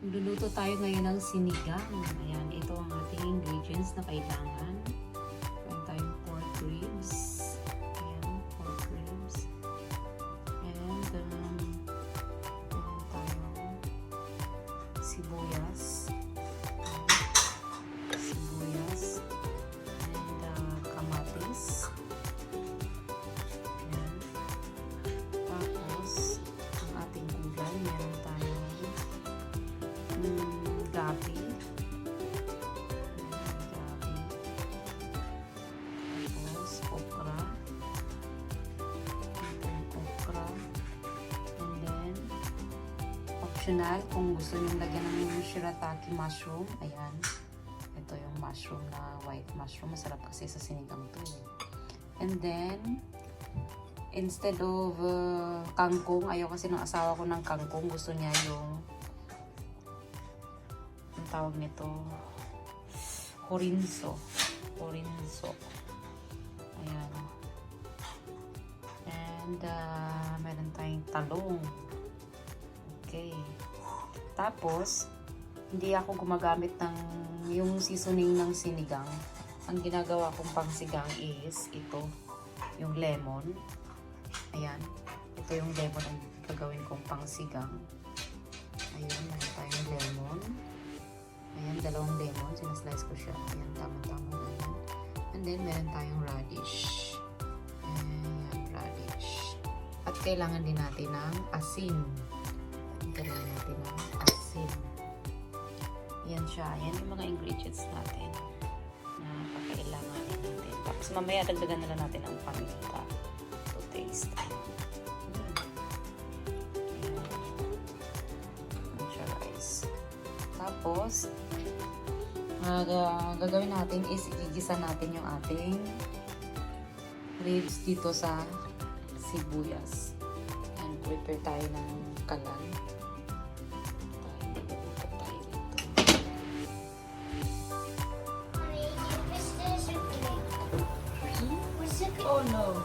Magluluto tayo ngayon ng sinigang. Ayan, ito ang ating ingredients na kailangan. Meron tayong pork ribs. Ayan, pork ribs. And, meron tayong sibuyas. Sibuyas. And, kamatis. Ayan. Tapos, ang ating gulay, meron tayong gabi. Tapos okra. Ito yung okra. And then optional kung gusto nyo lagyan ng shirataki mushroom. Ayan. Ito yung mushroom na white mushroom. Masarap kasi sa sinigang to. And then instead of kangkong, ayaw kasi ng asawa ko ng kangkong. Gusto niya yung tawag nito horinso. Ayan. And meron tayong talong. Okay. Tapos hindi ako gumagamit ng yung seasoning ng sinigang. Ang ginagawa kong pangsigang is ito, yung lemon. Ayan. Ito yung lemon ang gagawin kong pangsigang. Ayan, meron tayong lemon. Ayan, dalawang lemon. Sinaslice ko siya. Ayan, tama-tama na yan. And then, meron tayong radish. Ayan, radish. At kailangan din natin ng asin. Kailangan natin ng asin. Ayan siya. Ayan yung mga ingredients natin na kakailanganin natin. Tapos, mamaya dagdagan na lang natin ang paminta to taste. Tapos, gagawin natin is igigisa natin yung ating ribs dito sa sibuyas. And prepare tayo ng kalan. Oh no!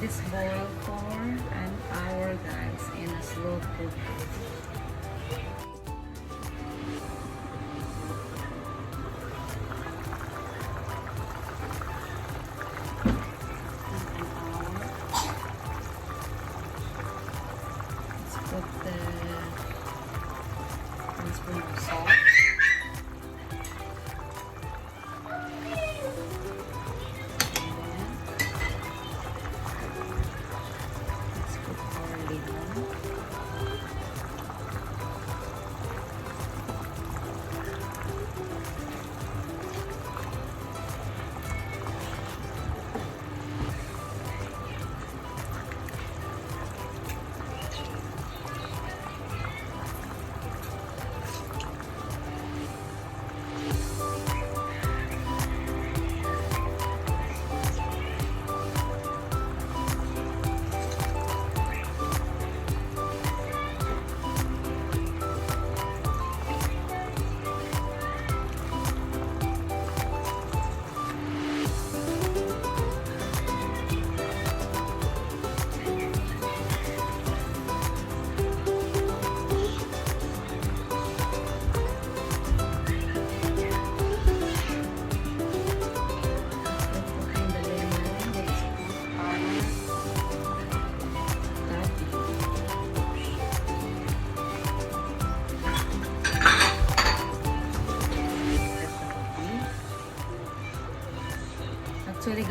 This boil for an hour, guys, in a slow cook. Let's put the 1 spoon of salt.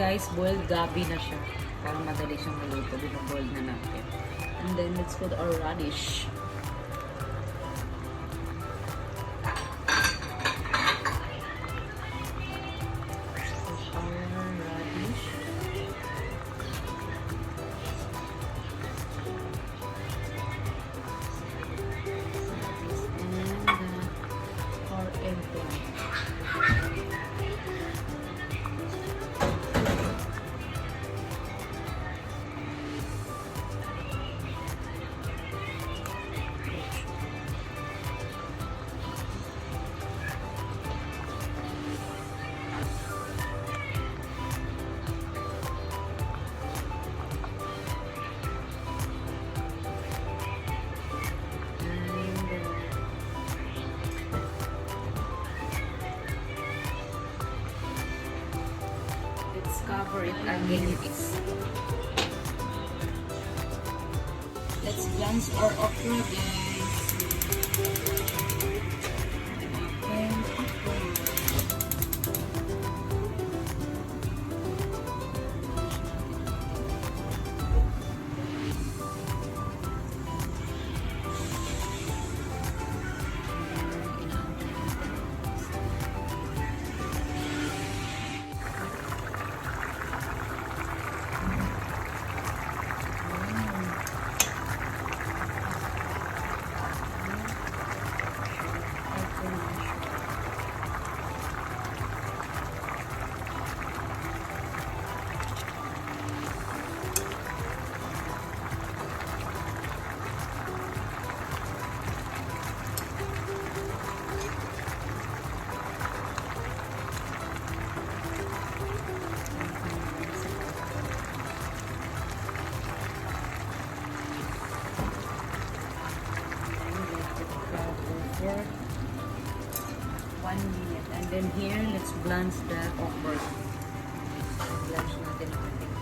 guys, boiled gabi na siya. Para madali siyang maluto. Binoboiled na natin. And then, let's put our radish. Cover it again. Let's blanch our okra, guys. And okra. For 1 minute. And then here, let's blanch the okra. Blanch natin natin.